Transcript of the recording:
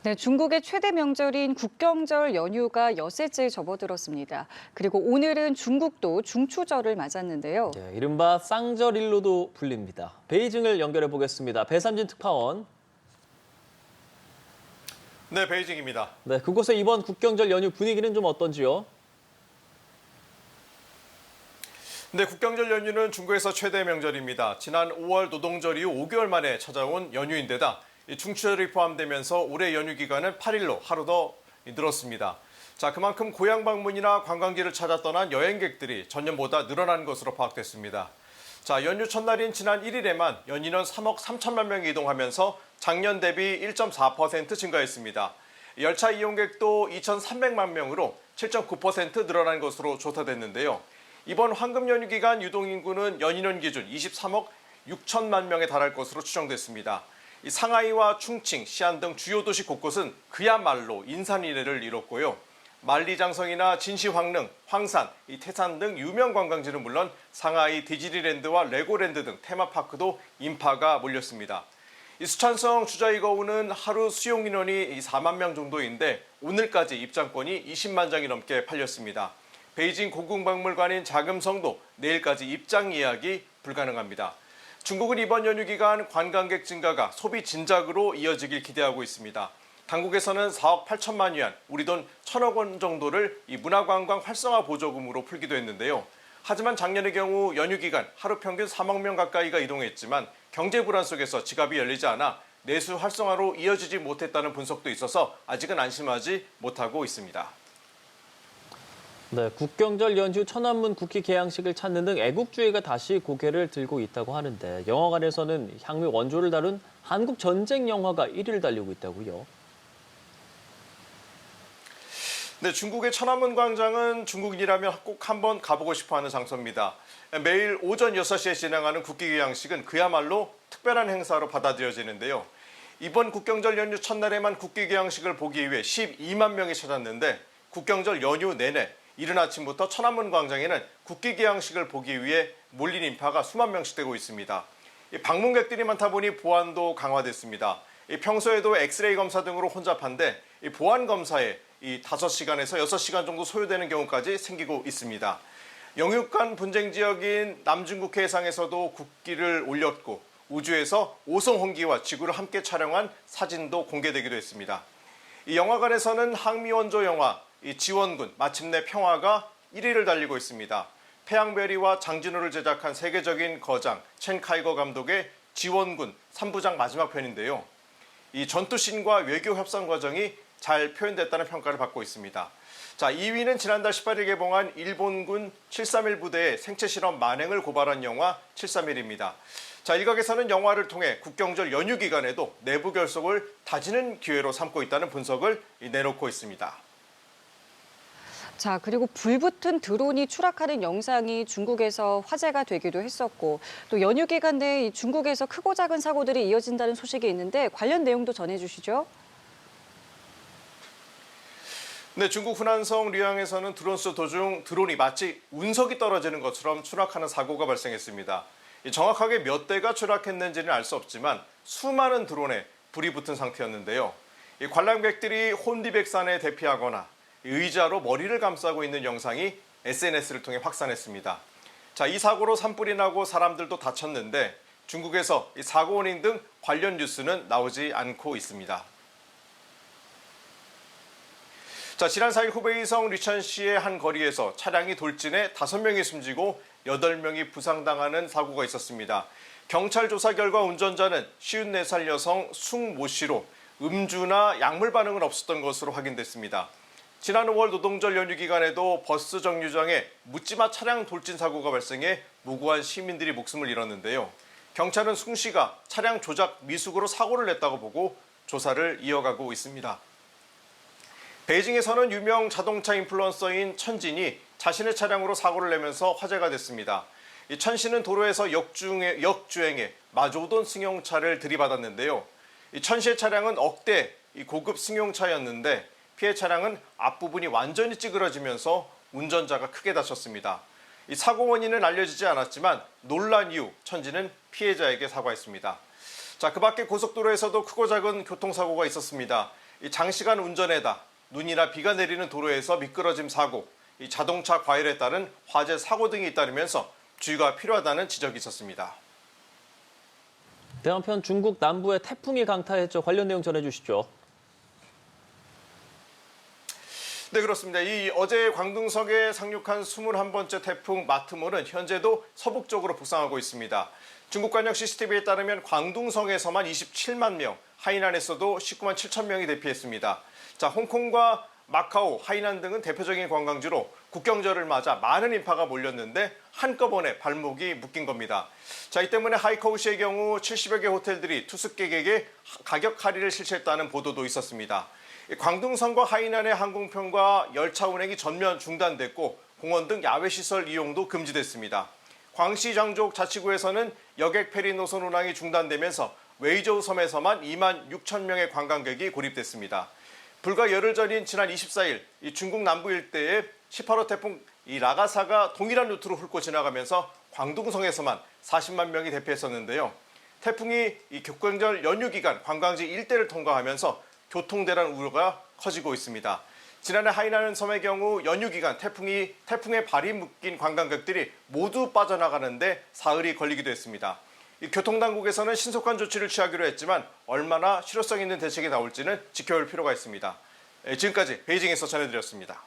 네, 중국의 최대 명절인 국경절 연휴가 엿새째에 접어들었습니다. 그리고 오늘은 중국도 중추절을 맞았는데요. 네, 이른바 쌍절일로도 불립니다. 베이징을 연결해 보겠습니다. 배삼진 특파원. 네, 베이징입니다. 네, 그곳의 이번 국경절 연휴 분위기는 좀 어떤지요? 네, 국경절 연휴는 중국에서 최대 명절입니다. 지난 5월 노동절 이후 5개월 만에 찾아온 연휴인데다 중추절이 포함되면서 올해 연휴 기간은 8일로 하루 더 늘었습니다. 자, 그만큼 고향 방문이나 관광지를 찾아 떠난 여행객들이 전년보다 늘어난 것으로 파악됐습니다. 자, 연휴 첫날인 지난 1일에만 연인원 3억 3천만 명이 이동하면서 작년 대비 1.4% 증가했습니다. 열차 이용객도 2,300만 명으로 7.9% 늘어난 것으로 조사됐는데요. 이번 황금 연휴 기간 유동인구는 연인원 기준 23억 6천만 명에 달할 것으로 추정됐습니다. 상하이와 충칭, 시안 등 주요 도시 곳곳은 그야말로 인산이례를 이뤘고요. 만리장성이나 진시황릉, 황산, 태산 등 유명 관광지는 물론 상하이 디즈니랜드와 레고랜드 등 테마파크도 인파가 몰렸습니다. 수촨성 주자이거우는 하루 수용 인원이 4만 명 정도인데 오늘까지 입장권이 20만 장이 넘게 팔렸습니다. 베이징 고궁박물관인 자금성도 내일까지 입장 예약이 불가능합니다. 중국은 이번 연휴 기간 관광객 증가가 소비 진작으로 이어지길 기대하고 있습니다. 당국에서는 4억 8천만 위안, 우리 돈 1천억 원 정도를 이 문화관광 활성화 보조금으로 풀기도 했는데요. 하지만 작년의 경우 연휴 기간 하루 평균 3억 명 가까이가 이동했지만 경제 불안 속에서 지갑이 열리지 않아 내수 활성화로 이어지지 못했다는 분석도 있어서 아직은 안심하지 못하고 있습니다. 네, 국경절 연휴 천안문 국기 개양식을 찾는 등 애국주의가 다시 고개를 들고 있다고 하는데 영화관에서는 향미 원조를 다룬 한국 전쟁 영화가 1위를 달리고 있다고요. 네, 중국의 천안문 광장은 중국인이라면 꼭 한번 가보고 싶어하는 장소입니다. 매일 오전 6시에 진행하는 국기 개양식은 그야말로 특별한 행사로 받아들여지는데요. 이번 국경절 연휴 첫날에만 국기 개양식을 보기 위해 12만 명이 찾았는데 국경절 연휴 내내 이른 아침부터 천안문 광장에는 국기 개양식을 보기 위해 몰린 인파가 수만 명씩 되고 있습니다. 방문객들이 많다 보니 보안도 강화됐습니다. 평소에도 엑스레이 검사 등으로 혼잡한데 보안 검사에 5시간에서 6시간 정도 소요되는 경우까지 생기고 있습니다. 영육간 분쟁 지역인 남중국 해상에서도 국기를 올렸고 우주에서 오송홍기와 지구를 함께 촬영한 사진도 공개되기도 했습니다. 이 영화관에서는 항미원조 영화 지원군 마침내 평화가 1위를 달리고 있습니다. 패양베리와 장진호를 제작한 세계적인 거장 첸 카이거 감독의 지원군 3부작 마지막 편인데요. 이 전투씬과 외교 협상 과정이 잘 표현됐다는 평가를 받고 있습니다. 자, 2위는 지난달 18일 개봉한 일본군 731 부대의 생체 실험 만행을 고발한 영화 731입니다. 자, 일각에서는 영화를 통해 국경절 연휴 기간에도 내부 결속을 다지는 기회로 삼고 있다는 분석을 내놓고 있습니다. 자, 그리고 불붙은 드론이 추락하는 영상이 중국에서 화제가 되기도 했었고 또 연휴 기간 내에 중국에서 크고 작은 사고들이 이어진다는 소식이 있는데 관련 내용도 전해주시죠. 네, 중국 후난성 류양에서는 드론쇼 도중 드론이 마치 운석이 떨어지는 것처럼 추락하는 사고가 발생했습니다. 정확하게 몇 대가 추락했는지는 알 수 없지만 수많은 드론에 불이 붙은 상태였는데요. 관람객들이 혼비백산에 대피하거나 의자로 머리를 감싸고 있는 영상이 SNS를 통해 확산했습니다. 자, 이 사고로 산불이 나고 사람들도 다쳤는데 중국에서 사고 원인 등 관련 뉴스는 나오지 않고 있습니다. 자, 지난 4일 후베이성 리찬시의 한 거리에서 차량이 돌진해 5명이 숨지고 8명이 부상당하는 사고가 있었습니다. 경찰 조사 결과 운전자는 54살 여성 숭모 씨로 음주나 약물 반응은 없었던 것으로 확인됐습니다. 지난 5월 노동절 연휴 기간에도 버스 정류장에 묻지마 차량 돌진 사고가 발생해 무고한 시민들이 목숨을 잃었는데요. 경찰은 숭 씨가 차량 조작 미숙으로 사고를 냈다고 보고 조사를 이어가고 있습니다. 베이징에서는 유명 자동차 인플루언서인 천진이 자신의 차량으로 사고를 내면서 화제가 됐습니다. 이 천 씨는 도로에서 역주행해 마주오던 승용차를 들이받았는데요. 이 천 씨의 차량은 억대 고급 승용차였는데 피해 차량은 앞부분이 완전히 찌그러지면서 운전자가 크게 다쳤습니다. 이 사고 원인은 알려지지 않았지만 논란 이후 천지는 피해자에게 사과했습니다. 자, 그 밖에 고속도로에서도 크고 작은 교통사고가 있었습니다. 이 장시간 운전에다 눈이나 비가 내리는 도로에서 미끄러짐 사고, 이 자동차 과열에 따른 화재 사고 등이 잇따르면서 주의가 필요하다는 지적이 있었습니다. 네, 한편 중국 남부에 태풍이 강타했죠. 관련 내용 전해주시죠. 네, 그렇습니다. 이 어제 광둥성에 상륙한 21번째 태풍 마트몰은 현재도 서북쪽으로 북상하고 있습니다. 중국 관영 CCTV에 따르면 광둥성에서만 27만 명, 하이난에서도 19만 7천 명이 대피했습니다. 자, 홍콩과 마카오, 하이난 등은 대표적인 관광지로 국경절을 맞아 많은 인파가 몰렸는데 한꺼번에 발목이 묶인 겁니다. 자, 이 때문에 하이커우시의 경우 70여 개 호텔들이 투숙객에게 가격 할인을 실시했다는 보도도 있었습니다. 광둥성과 하이난의 항공편과 열차 운행이 전면 중단됐고 공원 등 야외 시설 이용도 금지됐습니다. 광시 장족 자치구에서는 여객 페리 노선 운항이 중단되면서 웨이저우 섬에서만 2만 6천 명의 관광객이 고립됐습니다. 불과 열흘 전인 지난 24일 이 중국 남부 일대에 18호 태풍 이 라가사가 동일한 루트로 훑고 지나가면서 광둥성에서만 40만 명이 대피했었는데요. 태풍이 이 국경절 연휴 기간 관광지 일대를 통과하면서 교통대란 우려가 커지고 있습니다. 지난해 하이난 섬의 경우 연휴 기간 태풍에 발이 묶인 관광객들이 모두 빠져나가는데 사흘이 걸리기도 했습니다. 이 교통당국에서는 신속한 조치를 취하기로 했지만 얼마나 실효성 있는 대책이 나올지는 지켜볼 필요가 있습니다. 지금까지 베이징에서 전해드렸습니다.